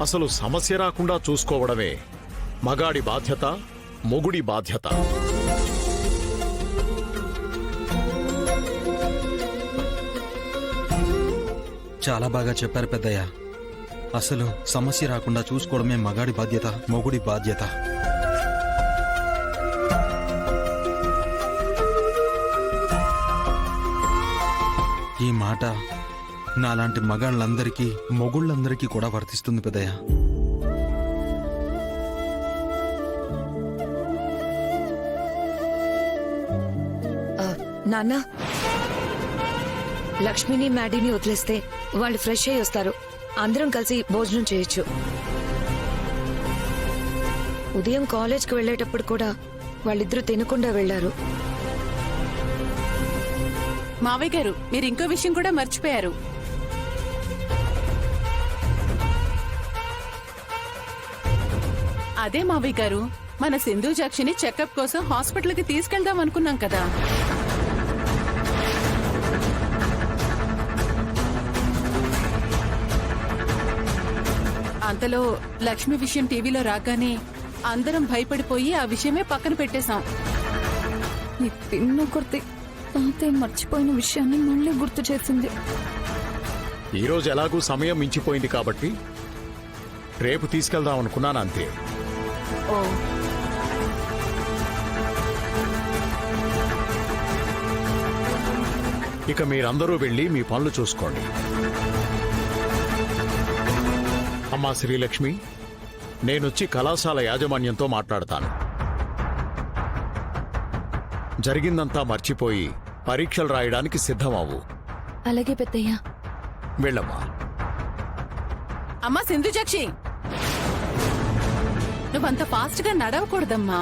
అసలు సమస్య రాకుండా చూసుకోవడమే మగాడి బాధ్యత, మొగుడి బాధ్యత. చాలా బాగా చెప్పారు పెద్దయ్య. అసలు సమస్య రాకుండా చూసుకోవడమే మగాడి బాధ్యత, మొగుడి బాధ్యత. ఈ మాట నాలాంటి మగాళ్ళందరికీ, మొగుళ్ళందరికీ కూడా వర్తిస్తుంది పెద్దయ్య. నాన్న, లక్ష్మిని మ్యాడీని వదిలేస్తే వాళ్ళు ఫ్రెష్ అయ్యి వస్తారు. అందరం కలిసి భోజనం చేయొచ్చు. ఉదయం కాలేజ్కి వెళ్లేటప్పుడు కూడా వాళ్ళిద్దరూ తినకుండా వెళ్లారు. మావయ్య గారు, మీరు ఇంకో విషయం కూడా మర్చిపోయారు. అదే మావయ్య గారు, మన సింధూజాక్షిని చెకప్ కోసం హాస్పిటల్కి తీసుకెళ్దాం అనుకున్నాం కదా. అంతలో లక్ష్మి విషయం టీవీలో రాగానే అందరం భయపడిపోయి ఆ విషయమే పక్కన పెట్టేశాం. ఈ పిన్ను కొర్తి తాతయ్య మర్చిపోయిన విషయాన్ని మళ్ళీ గుర్తు చేసింది. ఈరోజు ఎలాగూ సమయం మించిపోయింది కాబట్టి రేపు తీసుకెళ్దాం అనుకున్నాను, అంతే. ఓ, ఇక మీరందరూ వెళ్ళి మీ పనులు చూసుకోండి. అమ్మా శ్రీలక్ష్మి, నేనొచ్చి కళాశాల యాజమాన్యంతో మాట్లాడతాను. జరిగిందంతా మర్చిపోయి పరీక్షలు రాయడానికి సిద్ధమవు. అలాగే పెద్దయ్య. వెళ్ళమ్మా. అమ్మా సింధూజాక్షి, నువ్వంత ఫాస్ట్ గా నడవకూడదమ్మా.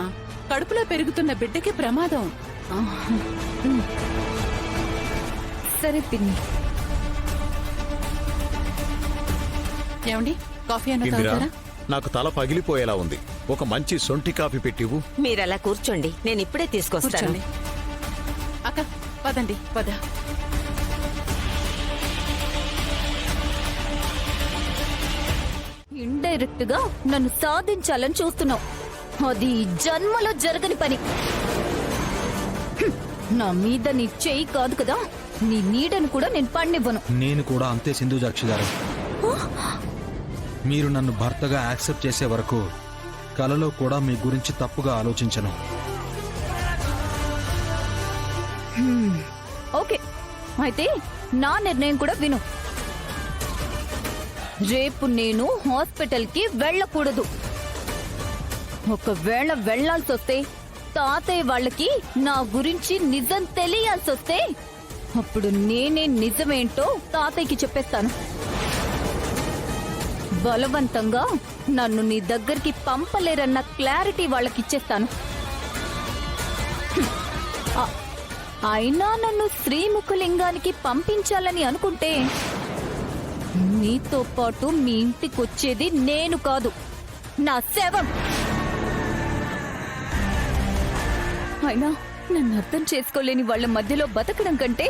కడుపులో పెరుగుతున్న బిడ్డకి ప్రమాదం. సరే పిన్ని. ఏమండి, కాఫీ అన్న ఇందిరా, తాగుతారా? నాకు తల పగిలిపోయేలా ఉంది. ఒక మంచి సొంటి కాఫీ పెట్టివు. మీరలా కూర్చోండి, నేను ఇప్పుడే తీసుకొస్తాను. కూర్చోండి. అక్క, పదండి, పద. ఇండైరెక్ట్ గా నన్ను సాధించాలని చూస్తున్నావు. అది జన్మలో జరగని పని. నా మీద నీ చెయ్యి కాదు కదా, నీ నీడను కూడా నేను పడినివ్వను. నేను కూడా అంతే సింధూజాక్షి గారు. మీరు నన్ను భర్తగా యాక్సెప్ట్ చేసే వరకు కలలో కూడా మీ గురించి తప్పుగా ఆలోచించను. ఓకే, అయితే నా నిర్ణయం కూడా విను. రేపు నేను హాస్పిటల్ కి వెళ్ళకూడదు. ఒకవేళ వెళ్లాల్సి వస్తే, తాతయ్య వాళ్ళకి నా గురించి నిజం తెలియాల్సి వస్తే, అప్పుడు నేనే నిజమేంటో తాతయ్యకి చెప్పేస్తాను. బలవంతంగా నన్ను నీ దగ్గరికి పంపలేరన్న క్లారిటీ వాళ్ళకిచ్చేస్తాను. అయినా నన్ను శ్రీముఖలింగానికి పంపించాలని అనుకుంటే నీతో పాటు మీ ఇంటికొచ్చేది నేను కాదు, నా శవం. అయినా నన్ను అర్థం చేసుకోలేని వాళ్ళ మధ్యలో బతకడం కంటే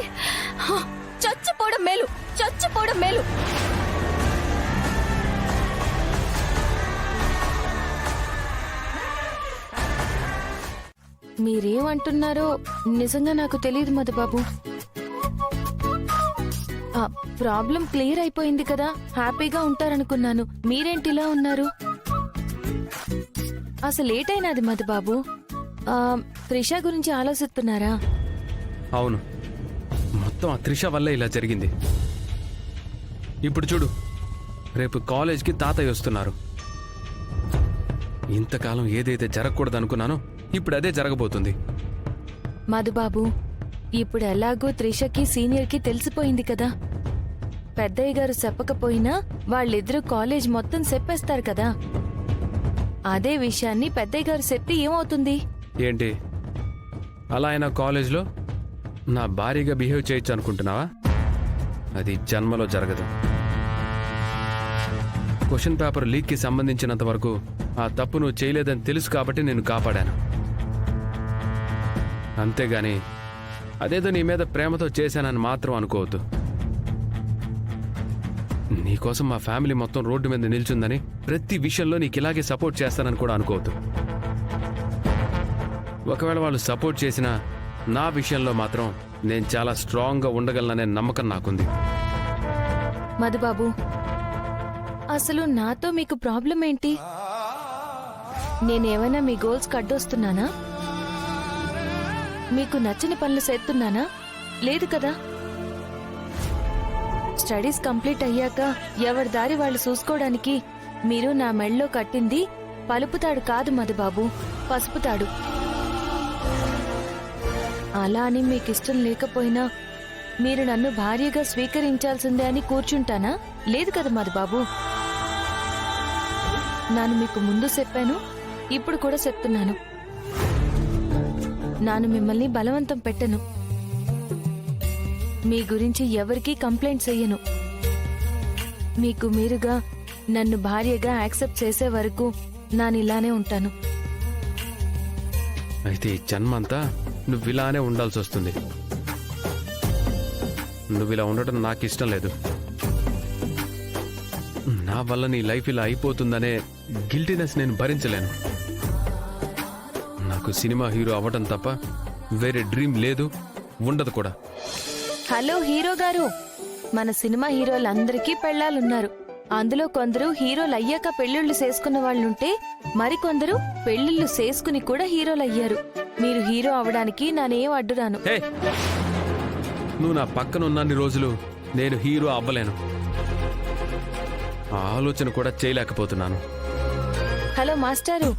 చచ్చిపోవడం మేలు, చచ్చిపోవడం మేలు. మీరేమంటున్నారో నిజంగా నాకు తెలియదు మధుబాబు. ప్రాబ్లం క్లియర్ అయిపోయింది కదా, హ్యాపీగా ఉంటారనుకున్నాను. మీరేంటిలా ఉన్నారు? అసలు లేట్ అయినది మధుబాబు. త్రిష గురించి ఆలోచిస్తున్నారా? అవును, మొత్తం ఆ త్రిష వల్లే ఇలా జరిగింది. ఇప్పుడు చూడు, రేపు కాలేజ్కి తాతయ్య వస్తున్నారు. ఇంతకాలం ఏదైతే జరగకూడదనుకున్నానో ఇప్పుడు అదే జరగబోతుంది. మధుబాబు, ఇప్పుడు ఎలాగో త్రిషకి సీనియర్కి తెలిసిపోయింది కదా. పెద్దయ్య గారు చెప్పకపోయినా వాళ్ళిద్దరూ కాలేజ్ మొత్తం చెప్పేస్తారు కదా. అదే విషయాన్ని పెద్దయ్య గారు చెప్తే ఏమవుతుంది? ఏంటి, అలా అయినా కాలేజ్లో నా భారీగా బిహేవ్ చేయొచ్చు అనుకుంటున్నావా? అది జన్మలో జరగదు. క్వశ్చన్ పేపర్ లీక్కి సంబంధించినంత వరకు ఆ తప్పు నువ్వు చేయలేదని తెలుసు కాబట్టి నేను కాపాడాను. అంతేగాని అదేదో నీ మీద ప్రేమతో చేశానని మాత్రం అనుకోవద్దు. నీకోసం మా ఫ్యామిలీ మొత్తం రోడ్డు మీద నిల్చుందని ప్రతి విషయంలో నీకు ఇలాగే సపోర్ట్ చేస్తానని కూడా అనుకోవద్దు. ఒకవేళ వాళ్ళు సపోర్ట్ చేసినా నా విషయంలో మాత్రం నేను చాలా స్ట్రాంగ్గా ఉండగలననే నమ్మకం నాకుంది. మధుబాబు, అసలు నాతో మీకు ప్రాబ్లం ఏంటి? నేనేమైనా మీ గోల్స్ కడ్డొస్తున్నానా? మీకు నచ్చని పనులు చేస్తున్నానా? లేదు కదా. స్టడీస్ కంప్లీట్ అయ్యాక ఎవరి దారి వాళ్ళు చూసుకోవడానికి మీరు నా మెళ్ళలో కట్టింది పలుపుతాడు కాదు మధుబాబు, పసుపుతాడు. అలా అని మీకిష్టం లేకపోయినా మీరు నన్ను భార్యగా స్వీకరించాల్సిందే అని కూర్చుంటానా? లేదు కదా మధుబాబు. నాను మీకు ముందు చెప్పాను, ఇప్పుడు కూడా చెప్తున్నాను. నాను మిమ్మల్ని బలవంతం పెట్టను. మీ గురించి ఎవరికీ కంప్లైంట్ చెయ్యను. మీకు మీరుగా నన్ను భార్యగా యాక్సెప్ట్ చేసే వరకు నానిలానే ఉంటాను. అయితే ఈ జన్మంతా నువ్వు ఇలానే ఉండాల్సి వస్తుంది. నువ్వు ఇలా ఉండటం నాకు ఇష్టం లేదు. నా వల్ల నీ లైఫ్ ఇలా అయిపోతుందనే గిల్టీనెస్ నేను భరించలేను. నాకు సినిమా హీరో అవ్వటం తప్ప వేరే డ్రీమ్ లేదు, ఉండదు కూడా. హలో హీరో గారు, మన సినిమా హీరోలందరికీ పెళ్ళాలున్నారు. అందులో కొందరు హీరోలు అయ్యాక పెళ్లిళ్ళు చేసుకున్న వాళ్ళుంటే మరికొందరు పెళ్లిళ్ళు చేసుకుని కూడా హీరోలు అయ్యారు. మీరు హీరో అవడానికి నానేం అడ్డురాను. హే, నువ్వు నా పక్కన ఉన్నన్ని రోజులు నేను హీరో అవ్వలేను. ఆ ఆలోచన కూడా చేయలేకపోతున్నాను. హలో మాస్టారు,